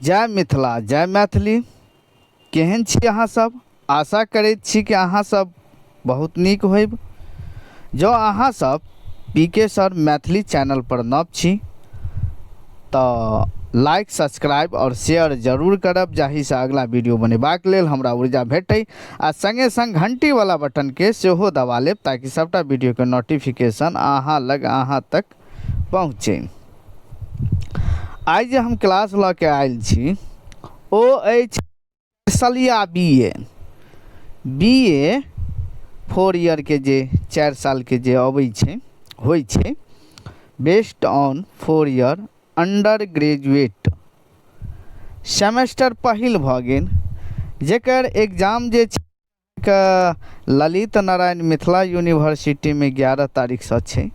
जय मिथिला जय मैथिली। केहन छी अहाँ सब? आशा करैत छी कि अहाँ सब बहुत नीक होइब। जो अहाँ सब पीके सर मैथिली चैनल पर नव छी तो लाइक सब्सक्राइब और शेयर जरूर करब, जाहिसँ अगला वीडियो बनेबाक लेल हमरा ऊर्जा भेटै। आ संगे संग घंटी वाला बटन के सेहो दबा लेब ताकि सबटा वीडियो के नोटिफिकेशन अहाँ लग अहाँ तक पहुँचे। आइ जे हम क्लास लऽ के आयल छी ओ अछि सलिया बी ए 4 ईयर के जे 4 साल के जे अबै छै होइ छै, based on 4 year under graduate semester पहिल भऽ गेल, जेकर एग्जाम जे छै ललित नारायण मिथिला यूनिवर्सिटी में 11 तारीख से छै।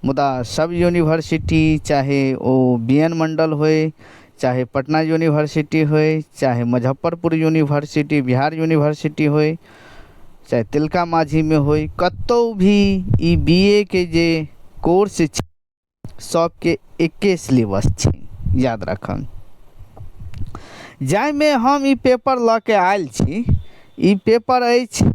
मुदा सब यूनिवर्सिटी चाहे ओ BN मंडल होय, चाहे पटना यूनिवर्सिटी होय, चाहे मुजफ्फरपुर यूनिवर्सिटी बिहार यूनिवर्सिटी होय, चाहे तिलका माझी में होय, कतौ भी ई BA के जे कोर्स छै सबके एके सिलेबस छै, याद रखब। जाहिमे हम ई पेपर लऽ के आयल छी, ई पेपर अछि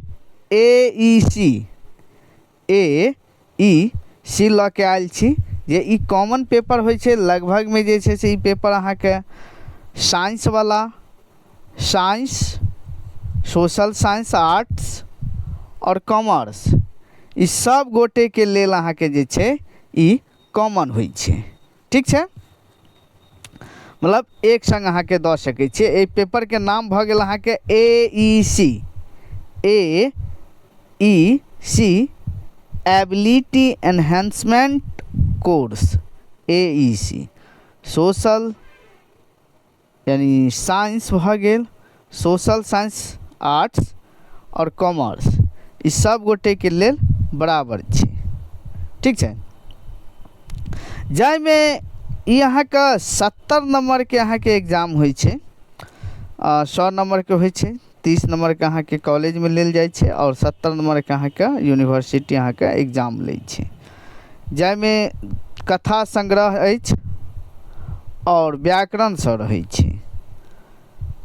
AEC लऽ के आयल छी, जे ई कॉमन पेपर होइ छै। लगभग में जे छै से ई पेपर अहाँके साइंस वाला, साइंस, सोशल साइंस, आर्ट्स और कॉमर्स, ई सब गोटे के लेल अहाँके जे छै ई कॉमन होइ छै। ठीक छै, मतलब एक संग अहाँके दऽ सकै छियै। एहि पेपर के नाम भऽ गेल अहाँके AEC ability enhancement course. AEC social यानी साइंस भऽ गेल, सोशल साइंस, आर्ट्स और कॉमर्स, ई सब गोटे के लेल बराबर छै। ठीक छै, जाहिमे ई अहाँके 70 नंबर के अहाँके एग्जाम होइ छै। 100 नंबर के होइ छै, 30 नंबर के अहाँके कॉलेज में लेल जाइ छै और 70 नंबर के अहाँके यूनिवर्सिटी अहाँके एग्जाम लै छै। जाहिमे कथा संग्रह अछि और व्याकरण सब रहै छै।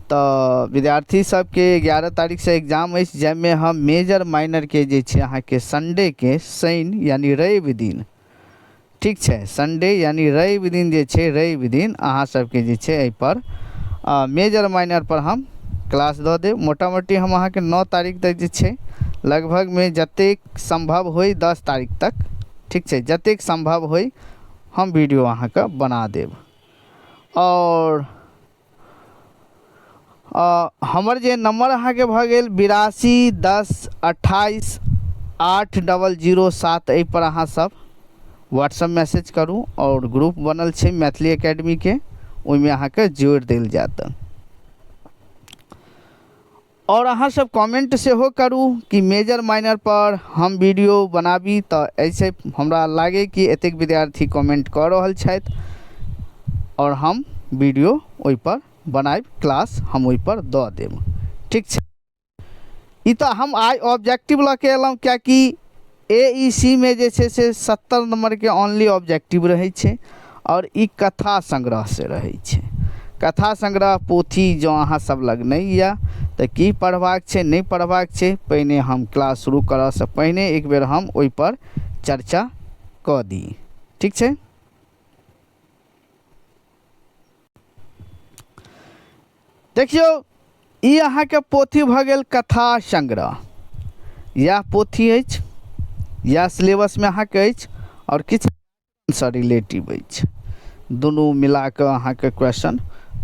तो विद्यार्थी सबके 11 तारीख से एग्जाम अछि, जाहिमे हम मेजर माइनर के जे छै अहाँके संडे के, शनि यानी रवि दिन, ठीक छै, संडे यानी रवि दिन जे छै, रवि दिन अहाँ सबके जे छै एहि पर मेजर माइनर पर हम क्लास दऽ देब। मोटा मोटी हम अहाँके 9 तारीख तक जे छै, लगभग में जतेक संभव होय 10 तारीख तक, ठीक छै, जतेक संभव होय हम वीडियो अहाँके बना देब। और हमर जे नंबर अहाँके भऽ गेल 82 10 28 8007, एहि पर अहाँ सब व्हाट्सएप मैसेज करू और ग्रुप बनल छै मैथिली एकेडमी के, ओहिमे अहाँके जोड़ि देल जायत। और अहाँ सब कमेंट सेहो करू कि मेजर माइनर पर हम वीडियो बनाबी, तो ऐसे हमरा लागे कि एतेक विद्यार्थी कमेंट कऽ रहल छथि और हम वीडियो ओहि पर बनाएब, क्लास हम ओहि पर दऽ देब। ठीक छै, ई तो हम आइ ऑब्जेक्टिव लऽ के एलहुँ, कियाकि AEC में जे छै से 70 नंबर के ओनली ऑब्जेक्टिव रहै छै और ई कथा संग्रह से रहै छै। कथा संग्रह पोथी जो अहाँ सब लग नहीं यऽ तऽ की पढ़बाक छै नहीं पढ़बाक छै, पहिने हम क्लास शुरू करऽसँ पहिने एक बेर हम ओहि पर चर्चा कऽ दी। ठीक छै, देखियौ ई अहाँके पोथी भऽ गेल कथा संग्रह। यह पोथी अछि, यह सिलेबस में अहाँके अछि और किछु से रिलेटिव अछि। दुनू मिला कऽ अहाँके क्वेश्चन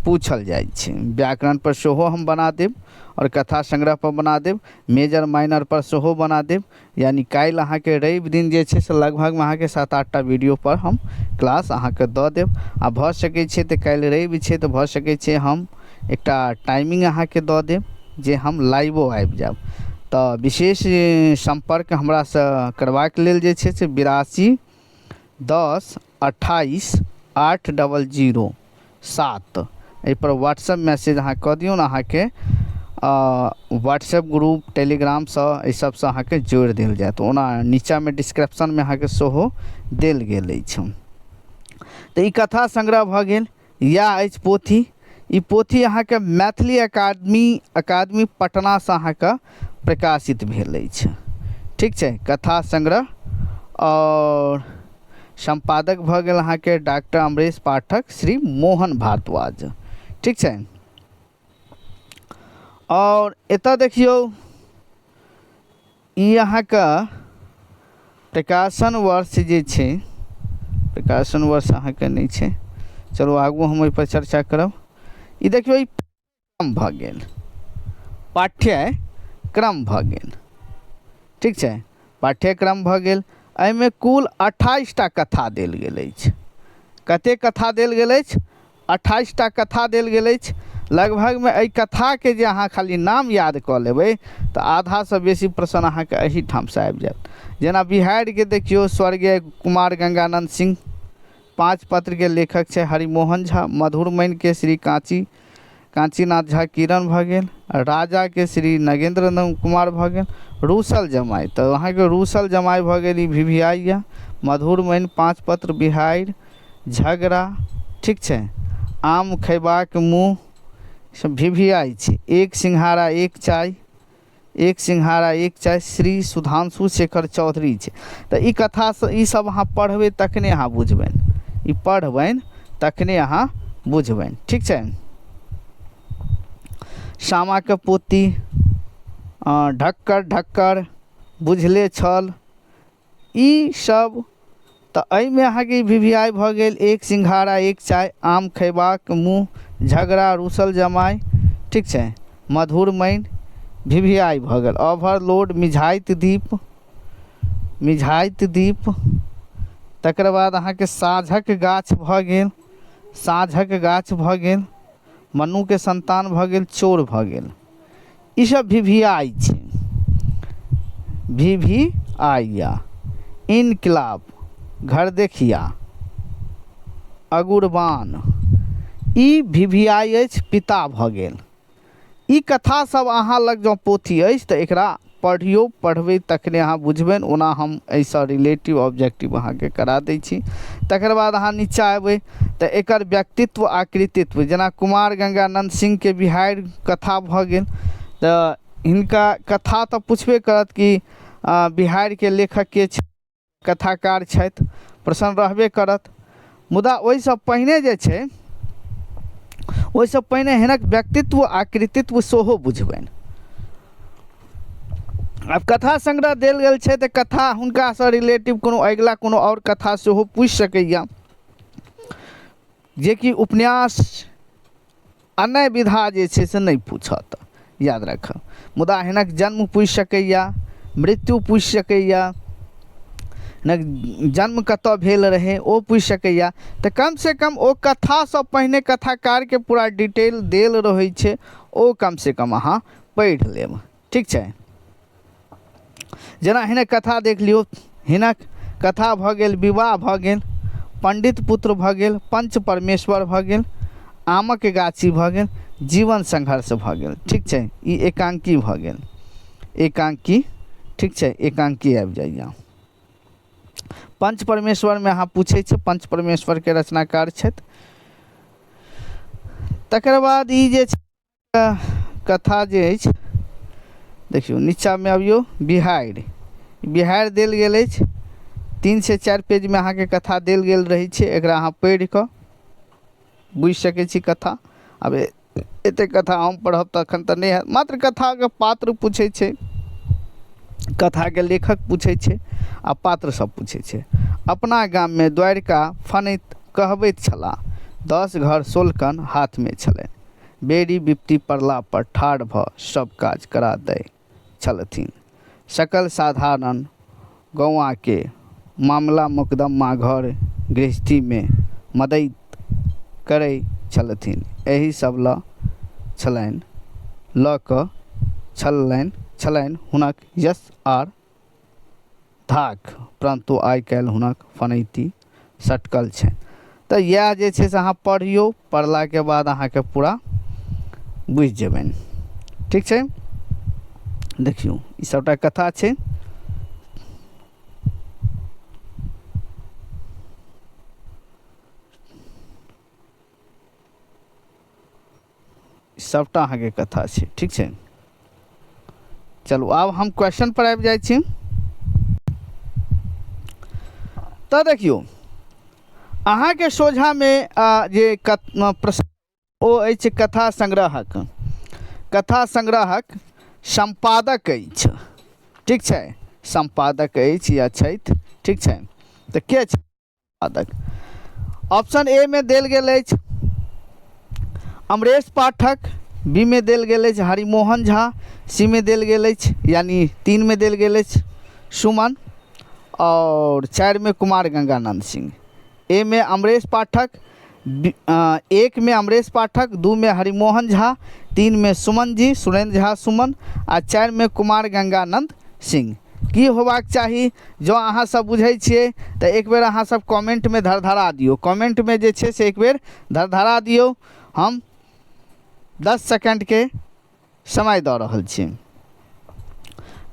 पूछल जाइ छै। व्याकरण पर सेहो हम बना देब और कथा संग्रह पर बना देब, मेजर माइनर पर सेहो बना देब। यानी काल्हि अहाँके रवि दिन जे छै से लगभग में अहाँके 7-8 टा वीडियो पर हम क्लास अहाँके दऽ देब। आ भऽ सकै छै तऽ काल्हि रवि छै तऽ भऽ सकै छै हम एकटा टाइमिंग अहाँके दऽ देब जे हम लाइवो आबि जायब। तऽ विशेष संपर्क हमरा से करबाक लेल जे छै से 82 10 28 8007 एहि पर व्हाट्सएप मैसेज अहाँ कऽ दियौ ने, अहाँके व्हाट्सएप ग्रुप टेलीग्राम से एहि सबसँ अहाँके जोड़ि देल जायत। ओना नीचा में डिस्क्रिप्शन में अहाँके सेहो देल गेल अछि। तऽ ई कथा संग्रह भऽ गेल। या अछि पोथी, ई पोथी अहाँके मैथिली अकादमी पटना से अहाँके प्रकाशित भेल अछि। ठीक छै, कथा संग्रह, और संपादक भऽ गेल अहाँके डॉक्टर अमरेश पाठक, श्री मोहन भारद्वाज। ठीक छै, और एतऽ देखियौ ई अहाँके प्रकाशन वर्ष जे छै, प्रकाशन वर्ष अहाँके नहीं छै, चलो आगू हम ओहि पर चर्चा करब। ई देखियौ ई पाठ्यक्रम भऽ गेल, पाठ्यक्रम भऽ गेल। ठीक छै, पाठ्यक्रम भऽ गेल। एहिमे कुल 28टा कथा देल गेल अछि। कतेक कथा देल गेल अछि? 28टा कथा देल गेल अछि। लगभगमे एहि कथाके जे अहाँ खाली नाम याद कऽ लेबै तऽ आधासँ बेसी प्रश्न अहाँके एहिठामसँ आबि जायत। जेना बिहारिके देखियौ, स्वर्गीय कुमार गंगानंद सिंह, 5 पत्रके लेखक छै हरिमोहन झा, मधुरमैनके श्री कांचीनाथ झा किरण भऽ गेल, राजाके श्री नगेंद्र कुमार भऽ गेल, रूसल जमाई तऽ अहाँके रूसल जमाई भऽ गेल ई भिभियाइया, मधुरमैन 5 पत्र बिहारि, झगड़ा। ठीक छै, आम खयबाक मुँह सब भिभियाइ छै, एक सिंघारा एक चाय, एक सिंघारा एक चाय, श्री सुधांशु शेखर चौधरी छै। तऽ ई कथा ई सब अहाँ पढ़बै तखने अहाँ बुझबनि, ई पढ़बनि तखने अहाँ बुझबनि। ठीक छै, सामाके पोती, ढक्कर ढक्कर, बुझले छल, ई सब। तऽ एहिमे अहाँके भिभियाइ भऽ गेल, एक सिंघारा एक चाय, आम खयबाक मुँह, झगड़ा, रूसल जमाई। ठीक छै, मधुरमैन भिभियाइ भऽ गेल, ओवरलोड, मिझाइत दीप। तकर बाद अहाँके साँझक गाछ भऽ गेल, साँझक गाछ भऽ गेल, मनुके संतान भऽ गेल, चोर भऽ गेल। ई सब भिभियाइ छै, भिभियाइया। इनकलाब, घर देखिया, अगुरबान, ई भिभियाइ अछि, पिता भऽ गेल। ई कथा सब अहाँ लग जँ पोथी अछि तऽ एकरा पढ़ियौ, पढ़बै तखने अहाँ बुझबनि। ओना हम एहिसँ रिलेटिव ऑब्जेक्टिव अहाँके करा दै छी। तकर बाद अहाँ नीचाँ अयबै तऽ एकर व्यक्तित्व आ कृतित्व, जेना कुमार गंगानंद सिंहके बिहारि कथा भऽ गेल, तऽ हिनका कथा तऽ पुछबे करत कि बिहारिके लेखक के छै, कथाकार छथि, प्रश्न रहबे करत। मुदा ओहिसँ पहिने जे छै, ओहिसँ पहिने हिनक व्यक्तित्व आ कृतित्व सेहो बुझबनि। आब कथा संग्रह देल गेल छै तऽ कथा हुनकासँ रिलेटिव कोनो अगिला कोनो आओर कथा सेहो पूछि सकैए, जेकि उपन्यास अन्य विधा जे छै से नहि पूछत, याद राखब। मुदा हिनक जन्म पूछि सकैए, मृत्यु पूछि सकैए, हिनक जन्म कतऽ भेल रहै ओ पूछि सकैए। तऽ कमसँ कम ओ कथासँ पहिने कथाकारके पूरा डिटेल देल रहै छै, ओ कमसँ कम अहाँ पढ़ि लेब। ठीक छै, जेना हिनक कथा देख लियौ, हिनक कथा भऽ गेल विवाह भऽ गेल, पंडित पुत्र भऽ गेल, पंच परमेश्वर भऽ गेल, आमक गाछी भऽ गेल, जीवन संघर्ष भऽ गेल। ठीक छै, ई एकांकी भऽ गेल, एकांकी। ठीक छै, एकांकी आबि जाइए। पंच परमेश्वरमे अहाँ पूछै छै, पंच परमेश्वरके रचनाकार छथि। तकर बाद ई जे छै कथा जे अछि, देखियौ नीचाँमे अबियौ, बिहारि, बिहारि देल गेल अछि, 3 से 4 पेजमे अहाँके कथा देल गेल रहै छै। एकरा अहाँ पढ़ि कऽ बुझि सकै छी कथा। आब एतेक कथा हम पढ़ब तखन तऽ नहि हैत, मात्र कथाके पात्र पूछै छै, कथाके लेखक पूछै छै आ पात्र सब पूछै छै। अपना गाममे द्वारिका फनैत कहबैत छलाह, 10 घर सोलकन हाथमे छलनि, बेरी बिपत्ति पड़ला पर ठाढ़ भऽ सब काज करा दै छलथिन। सकल साधारण गौआँके मामला मुकदमा घर गृहस्थीमे मदति करै छलथिन। एहि सब लऽ कऽ छलनि हुनक यश आर धाक, परंतु आइ काल्हि हुनक फनैती सटकल छनि। तऽ इएह जे छै से अहाँ पढ़ियौ, पढ़लाके बाद अहाँके पूरा बुझि जेबनि। ठीक छै, देखियौ ई सबटा कथा छै। सबटा अहाँके कथा छै, ठीक छै। चलू आब हम क्वेश्चन पर आबि जाइ छी। तऽ देखियौ अहाँके सोझामे जे प्रश्न ओ अछि कथा संग्रहक। कथा संग्रहक संपादक अछि, ठीक छै। संपादक अछि या छथि, ठीक छै। तऽ के छै संपादक? ऑप्शन ए में देल गेल अछि अमरेश पाठक, बी में देल गेल अछि हरिमोहन झा, सी में देल गेल अछि यानी 3 में देल गेल अछि सुमन, और 4 में कुमार गंगानंद सिंह। ए में अमरेश पाठक, 1 में अमरेश पाठक, 2 में हरिमोहन झा, 3 में सुमन जी सुरेंद्र झा सुमन, आ 4 में कुमार गंगानंद सिंह। की होबाक चाही? जो अहाँ सब बुझै छियै तऽ एक बेर अहाँ सब कमेंट में धड़धड़ा दियौ। कमेंट में जे छै से एक बेर धड़धड़ा दियौ। हम 10 सेकंड के समय दऽ रहल छी।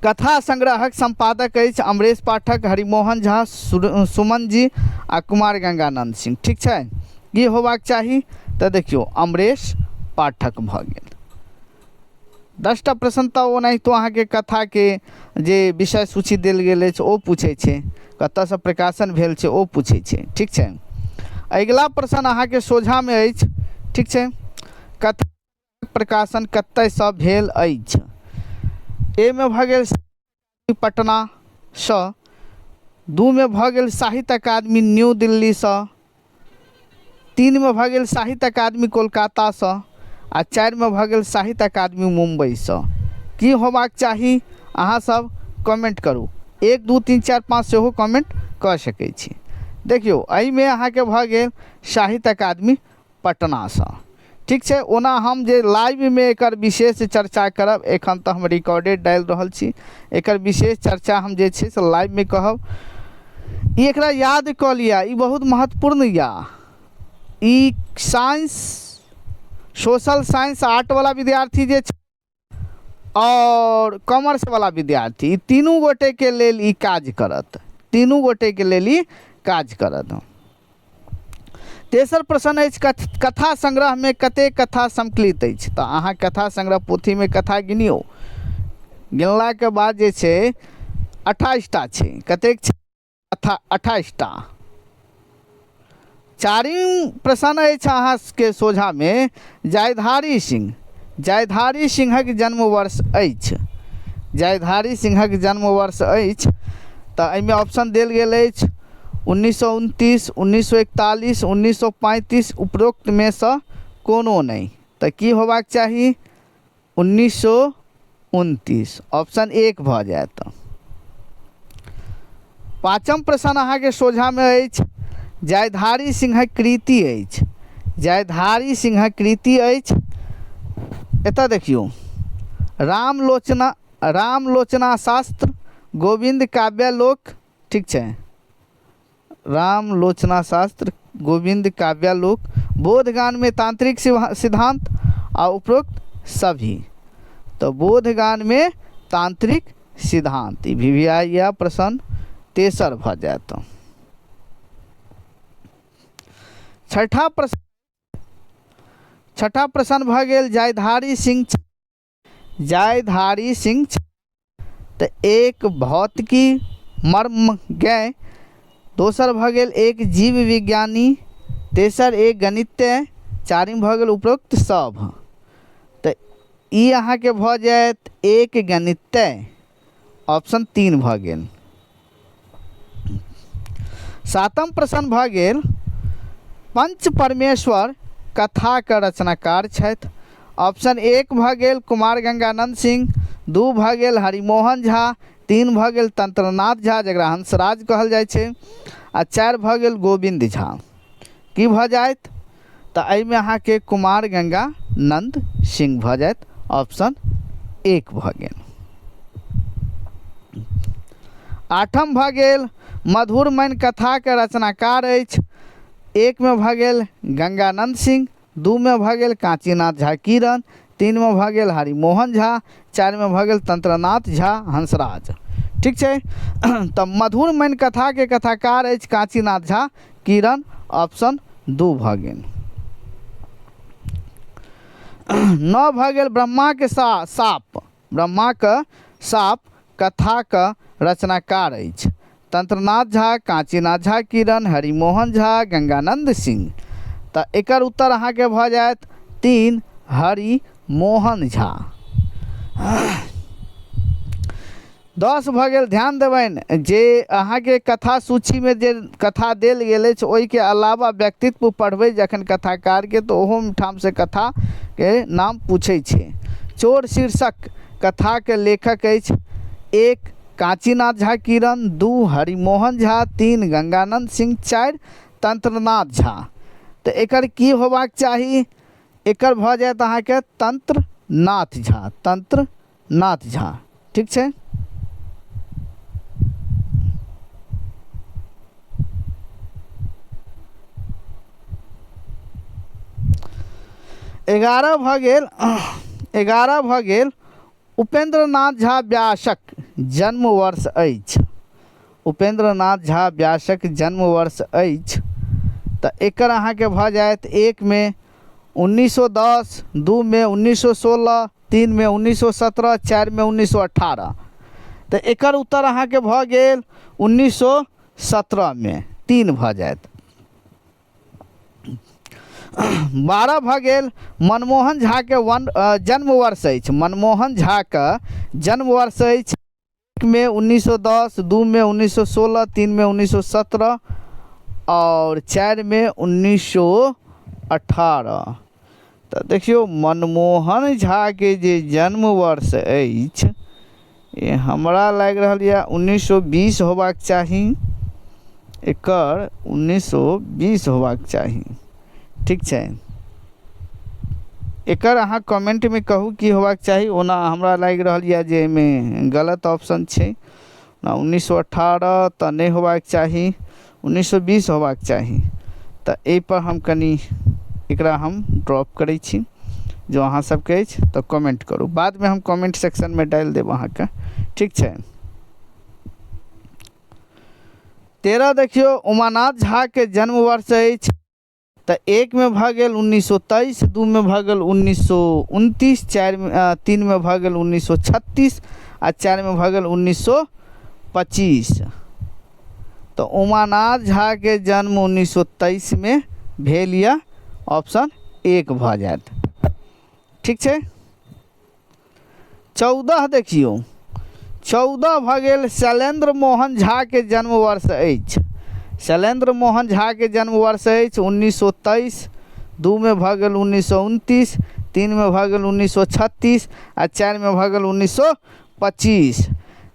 कथा संग्रहक संपादक अछि अमरेश पाठक, हरिमोहन झा, सुमन जी आ कुमार गंगानंद सिंह, ठीक छै। की होबाक चाही? तऽ देखियौ अमरेश पाठक भऽ गेल। 10टा प्रश्न तऽ ओनाहितो अहाँके कथाके जे विषय सूची देल गेल अछि ओ पूछै छै, कतऽसँ प्रकाशन भेल छै ओ पूछै छै, ठीक छै। अगिला प्रश्न अहाँके सोझामे अछि, ठीक छै। कथा प्रकाशन कतयसँ भेल अछि? ए में भऽ गेल पटनासँ, 2 में भऽ गेल साहित्य अकादमी न्यू दिल्लीसँ, 3 में भऽ गेल साहित्य अकादमी कोलकातासँ, आ 4 में भऽ गेल साहित्य अकादमी मुम्बईसँ। की होबाक चाही? अहाँ सब कमेंट करू। 1 2 3 4 5 सेहो कमेंट कऽ सकै छी। देखियौ एहिमे अहाँके भऽ गेल साहित्य अकादमी पटनासँ, ठीक छै। ओना हम जे लाइव में एकर विशेष चर्चा करब, एखन तऽ हम रिकॉर्डेड डालि रहल छी, एकर विशेष चर्चा हम जे छै से लाइव में कहब। ई एकरा याद कऽ लिअ, ई बहुत महत्वपूर्ण यऽ। E science, social science, art वाला विद्यार्थी जे छै और कॉमर्स वाला विद्यार्थी, ई तीनू गोटे के लेल ई काज करत। तीनू गोटे के लेल ई काज करत। तेसर प्रश्न अछि कथा संग्रह में कतेक कथा सम्मिलित अछि? तऽ अहाँ कथा संग्रह पोथी में कथा गिनियौ, गिनलाके बाद जे छै 28टा छै। कतेक छै? कथा 28टा। 4म प्रश्न अछि अहाँके सोझामे जायधारी सिंह। जायधारी सिंहक जन्म वर्ष अछि। जायधारी सिंहक जन्म वर्ष अछि तऽ एहिमे ऑप्शन देल गेल अछि 1929, 1941, 1935, उपरोक्त में सँ कोनो नहीं। तऽ की होबाक चाही? 1929 ऑप्शन 1 भऽ जायत। 5म प्रश्न अहाँके सोझामे अछि जायधारी सिंहक कृति अछि। जायधारी सिंहक कृति अछि, एतऽ देखियौ रामलोचना शास्त्र, गोविंद काव्यालोक, ठीक छै। रामलोचना शास्त्र, गोविंद काव्यालोक, बोधगान में तांत्रिक सिद्धांत आ उपरोक्त सभी। तो बोधगान में तांत्रिक सिद्धांत, ई VVI प्रश्न 3 भऽ जायत। 6ठा प्रश्न भऽ गेल जायधारी सिंह। जायधारी सिंह तऽ एक भौतिकी मर्मज्ञ, दोसर भऽ गेल एक जीव विज्ञानी, तेसर एक गणितज्ञ, 4म भऽ गेल उपरोक्त सब। तऽ ई अहाँके भऽ जायत एक गणितज्ञ, ऑप्शन 3 भऽ गेल। 7म प्रश्न भऽ गेल पंच परमेश्वर कथाके रचनाकार छथि। ऑप्शन 1 भऽ गेल कुमार गंगानंद सिंह, 2 भऽ गेल हरिमोहन झा, 3 भऽ गेल तंत्रनाथ झा जकरा हंसराज कहल जाइ छै, आ 4 भऽ गेल गोविंद झा। की भऽ जायत? तऽ एहिमे अहाँके कुमार गंगानंद सिंह भऽ जायत, ऑप्शन 1 भऽ गेल। 8म भऽ गेल मधुरमन कथाके रचनाकार अछि। 1 में भऽ गेल गंगानंद सिंह, 2 में भऽ गेल काशीनाथ झा किरण, 3 में भऽ गेल हरिमोहन झा, 4 में भऽ गेल तंत्रनाथ झा हंसराज, ठीक छै। तऽ मधुरमन कथाके कथाकार अछि काशीनाथ झा किरण, ऑप्शन 2 भऽ गेल। नौ भऽ गेल ब्रह्मा के साप, ब्रह्मा के साप कथा के रचनाकार अछि। तंत्रनाथ झा, काशीनाथ झा किरण, हरिमोहन झा, गंगानंद सिंह। तऽ एकर उत्तर अहाँके भऽ जायत 3 हरिमोहन झा। 10 भऽ गेल, ध्यान देबनि जे अहाँके कथा सूचीमे जे कथा देल गेल अछि ओहिके अलावा व्यक्तित्व पढ़बै जखन कथाकारके तऽ ओहो ठामसँ कथाके नाम पूछै छै। चोर शीर्षक कथाके लेखक अछि 1 काशीनाथ झा किरण, 2 हरिमोहन झा, 3 गंगानंद सिंह, 4 तंत्रनाथ झा। तऽ एकर की होबाक चाही? एकर भऽ जायत अहाँके तंत्रनाथ झा, तंत्रनाथ झा। ठीक छै। एगारह भऽ गेल उपेंद्रनाथ झा व्यासक जन्म वर्ष अछि। उपेंद्रनाथ झा व्यासक जन्म वर्ष अछि तऽ एकर अहाँके भऽ जायत 1 में 1910, 2 में 1916, 3 में 1917, 4 में 1918। तऽ एकर उत्तर अहाँके भऽ गेल 1917 में, 3 भऽ जायत। 12 भऽ गेल मनमोहन झा के जन्म वर्ष अछि। मनमोहन झा के जन्म वर्ष अछि 1 में 1910, 2 में 1916, 3 में 1917 और 4 में 1918। तऽ देखियौ मनमोहन झा के जे जन्म वर्ष अछि ये हमरा लागि रहल यऽ 1920 होबाक चाही। एकर 1920 होबाक चाही। ठीक छै। एकर अहाँ कमेंट में कहू की होबाक चाही। ओना हमरा लागि रहल यऽ जे एहिमे गलत ऑप्शन छै। 1918 तऽ नहि होबाक चाही, 1920 होबाक चाही। तऽ एहि पर हम कनी एकरा हम ड्रॉप करै छी। जो अहाँ सबके अछि तऽ कमेंट करू, बाद में हम कमेंट सेक्शन में डालि देब अहाँके। ठीक छै। 13 देखियौ उमानाथ झा के जन्म वर्ष अछि तऽ 1 में भऽ गेल 1923, 2 में भऽ गेल 1929, 3 में भऽ गेल 1936 आ 4 में भऽ गेल 1925। तऽ उमानाथ झा के जन्म 1923 में भेल यऽ, ऑप्शन 1 भऽ जायत। ठीक छै। 14 देखियौ 14 भऽ गेल शैलेंद्र मोहन झा के जन्म वर्ष अछि। शैलेंद्र मोहन झा के जन्म वर्ष अछि 1923, 2 में भऽ गेल 1929, 3 में भऽ गेल 1936 आ 4 में भऽ गेल 1925।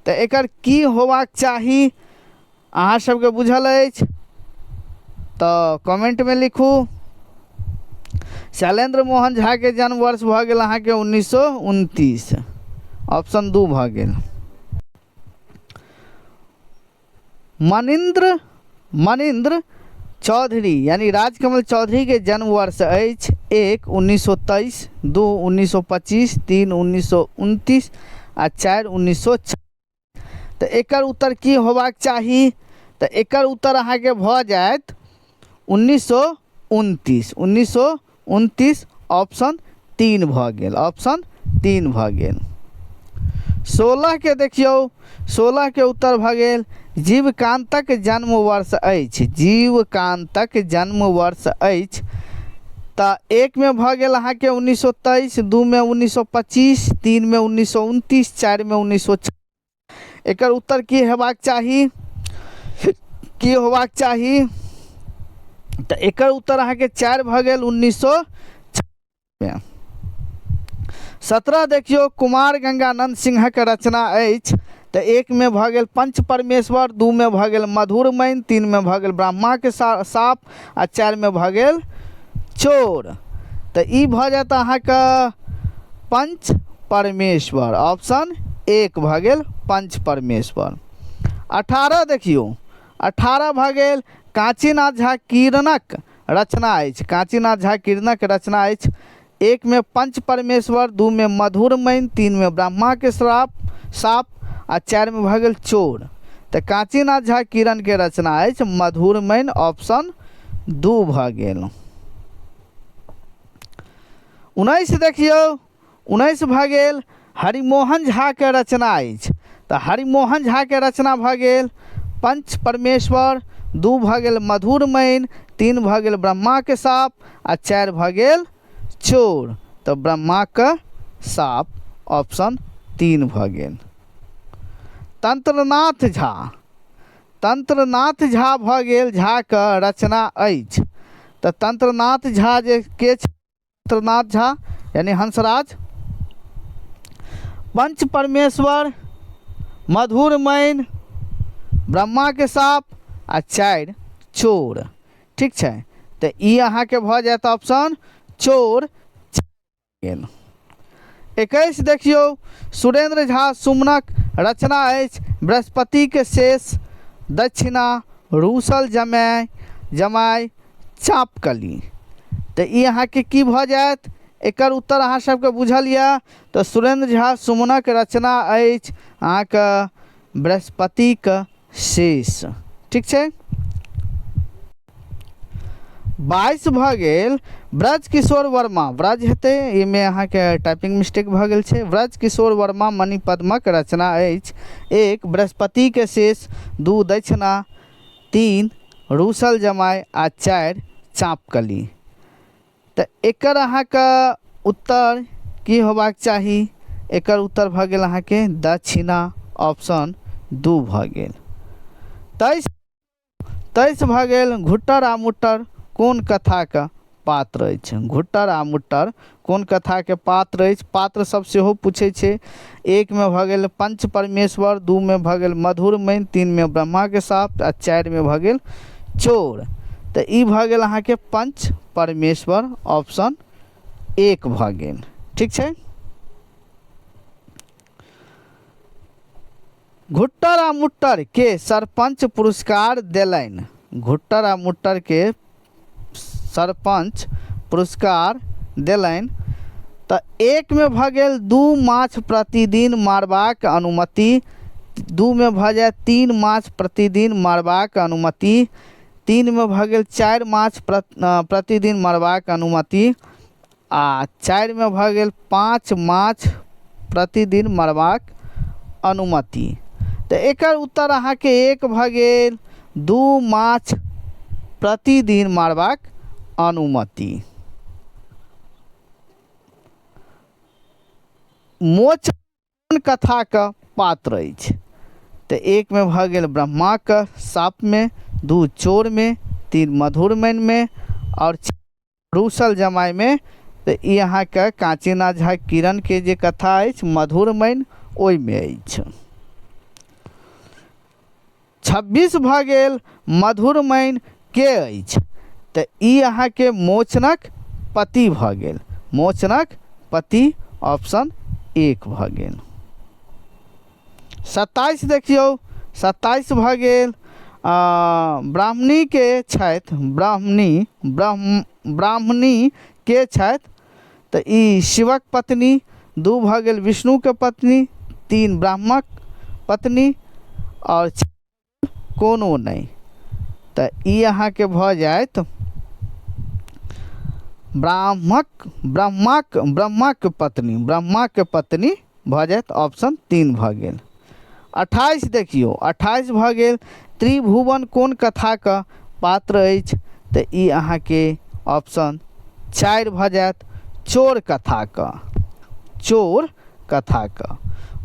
तऽ एकर की होबाक चाही अहाँ सबके बुझल अछि तऽ कमेंट में लिखू। शैलेंद्र मोहन झा के जन्म वर्ष भऽ गेल अहाँके 1929, ऑप्शन 2 भऽ गेल। मनिंद्र चौधरी यानी राजकमल चौधरी के जन्म वर्ष अछि 1 1923, 2 1925, 3 1929 आ 4 1926। तऽ एकर उत्तर की होबाक चाही? तऽ एकर उत्तर अहाँके भऽ जायत 1929, 1929 ऑप्शन 3 भऽ गेल, ऑप्शन 3 भऽ गेल। 16 के देखियौ 16 के उत्तर भऽ गेल जीवकांतक जन्म वर्ष अछि। जीवकांतक जन्म वर्ष अछि तऽ 1 में भऽ गेल अहाँके 1923, 2 में 1925, 3 में 1929, 4 में 1926। एकर उत्तर की हेबाक चाही? की होबाक चाही? तऽ एकर उत्तर अहाँके 4 भऽ गेल 1926। 17 देखियौ कुमार गंगानंद सिंहक रचना अछि तऽ 1 में भऽ गेल पंच परमेश्वर, 2 में भऽ गेल मधुरमैन, 3 में भऽ गेल ब्रह्मा के साप आ 4 में भऽ गेल चोर। तऽ ई भऽ जायत अहाँके पंच परमेश्वर, ऑप्शन 1 भऽ गेल पंच परमेश्वर। 18 देखियौ 18 भऽ गेल काशीनाथ झा किरणक रचना अछि। काशीनाथ झा किरणक रचना अछि 1 में पंच परमेश्वर, 2 में मधुरमैन, 3 में ब्रह्मा के साप आ 4 में भऽ गेल चोर। तऽ काशीनाथ झा किरण के रचना अछि मधुरमैन, ऑप्शन 2 भऽ गेल। 19 देखियौ 19 भऽ गेल हरिमोहन झा के रचना अछि। तऽ हरिमोहन झा के रचना भऽ गेल पंच परमेश्वर, 2 भऽ गेल मधुरमैन, 3 भऽ गेल ब्रह्मा के साप आ 4 भऽ गेल चोर। तऽ ब्रह्मा के साप ऑप्शन 3 भऽ गेल। तंत्रनाथ झा, तंत्रनाथ झा भऽ गेल झा के रचना अछि। तऽ तंत्रनाथ झा जे के छै, तंत्रनाथ झा यानी हंसराज, पंच परमेश्वर, मधुरमैन, ब्रह्मा के साप आ 4 चोर। ठीक छै, तऽ ई अहाँके भऽ जायत ऑप्शन चोर गेल। 21 देखियौ सुरेंद्र झा सुमनक रचना अछि बृहस्पति के शेष, दक्षिणा, रूसल जमाय, जमाय, चापकली। तऽ ई अहाँके की भऽ जायत, एकर उत्तर अहाँ सबके बुझल यऽ। तऽ सुरेंद्र झा सुमनक रचना अछि अहाँके बृहस्पति के शेष। ठीक छै। 22 भऽ गेल ब्रज किशोर वर्मा, ब्रज हेतै एहिमे अहाँके टाइपिंग मिस्टेक भऽ गेल छै। ब्रज किशोर वर्मा मणिपद्मक रचना अछि 1 बृहस्पति के शेष, 2 दक्षिणा, 3 रूसल जमाय आ 4 चापकली। तऽ एकर अहाँके उत्तर की होबाक चाही, एकर उत्तर भऽ गेल अहाँके दक्षिणा ऑप्शन 2 भऽ गेल। 23 भऽ गेल घुट्टर आ मुट्टर कोन कथा के पात्र अछि। घुट्टर आ मुट्टर कोन कथा के पात्र अछि, पात्र सब सेहो पूछै छै। 1 में भऽ गेल पंच परमेश्वर, 2 में भऽ गेल मधुरमैन, 3 में ब्रह्मा के साप आ 4 में भऽ गेल चोर। तऽ ई भऽ गेल अहाँके पंच परमेश्वर ऑप्शन 1 भऽ गेल। ठीक छै। घुट्टर आ मुट्टर के सरपंच पुरस्कार देलनि। घुट्टर आ मुट्टर के सरपंच पुरस्कार देलनि। तऽ 1 में भऽ गेल 2 माछ प्रतिदिन मारबाक अनुमति, 2 में भऽ जाय 3 माछ प्रतिदिन मारबाक अनुमति, 3 में भऽ गेल 4 माछ प्रतिदिन मारबाक अनुमति आ 4 में भऽ गेल 5 माछ प्रतिदिन मारबाक अनुमति। तऽ एकर उत्तर अहाँके 1 भऽ गेल 2 माछ प्रतिदिन मारबाक अनुमति। मोच कोन कथा के पात्र अछि। तऽ 1 में भऽ गेल ब्रह्मा के साप में, 2 चोर में, 3 मधुरमैन में और 4 रूसल जमाय में। तऽ ई अहाँके कांचीनाथ झा किरण के जे कथा अछि मधुरमैन ओहिमे अछि। 26 भऽ गेल मधुरमैन के अछि। तऽ ई अहाँके मोचनक पति भऽ गेल, मोचनक पति ऑप्शन 1 भऽ गेल। 27 देखियौ 27 भऽ गेल ब्राह्मणी के छथि, ब्राह्मणी के छथि। तऽ ई शिवक पत्नी, 2 भऽ गेल विष्णु के पत्नी, 3 ब्रह्मक पत्नी और 4 कोनो नहीं। तऽ ई अहाँके भऽ जायत ब्रह्मक पत्नी, ब्रह्मा के पत्नी भऽ जायत ऑप्शन 3 भऽ गेल। 28 देखियौ 28 भऽ गेल त्रिभुवन कोन कथा के पात्र अछि। तऽ ई अहाँके ऑप्शन 4 भऽ जायत चोर कथा के, चोर कथा के।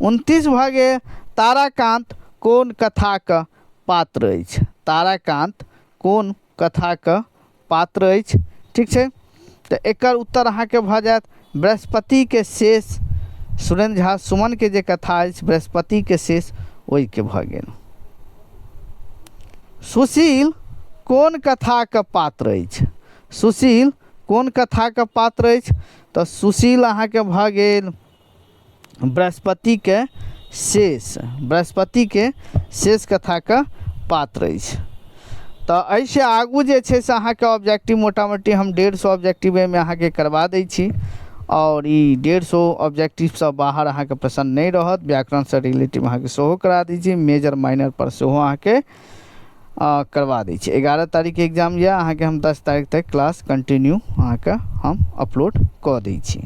29 भऽ गेल ताराकांत कोन कथा के पात्र अछि। ताराकांत कोन कथा के पात्र अछि। ठीक छै। तऽ एकर उत्तर अहाँके भऽ जायत बृहस्पति के शेष, सुरेंद्र झा सुमन के जे कथा अछि बृहस्पति के शेष ओहि के भऽ गेल। सुशील कोन कथा के पात्र अछि। सुशील कोन कथा के पात्र अछि। तऽ सुशील अहाँके भऽ गेल बृहस्पति के शेष, बृहस्पति के शेष कथा के पात्र अछि। तऽ एहिसे आगू जे छै से अहाँके ऑब्जेक्टिव मोटा मोटी हम 150 ऑब्जेक्टिव में अहाँके करवा दै छी। और ई 150 ऑब्जेक्टिव से बाहर अहाँके प्रश्न नहीं रहत। व्याकरण से रिलेटिव अहाँके सेहो करा दै छी, मेजर माइनर पर सेहो अहाँके करवा दै छी। 11 तारीख के एग्जाम यऽ, अहाँके हम 10 तारीख तक क्लास कंटिन्यू अहाँके हम अपलोड कऽ दै छी।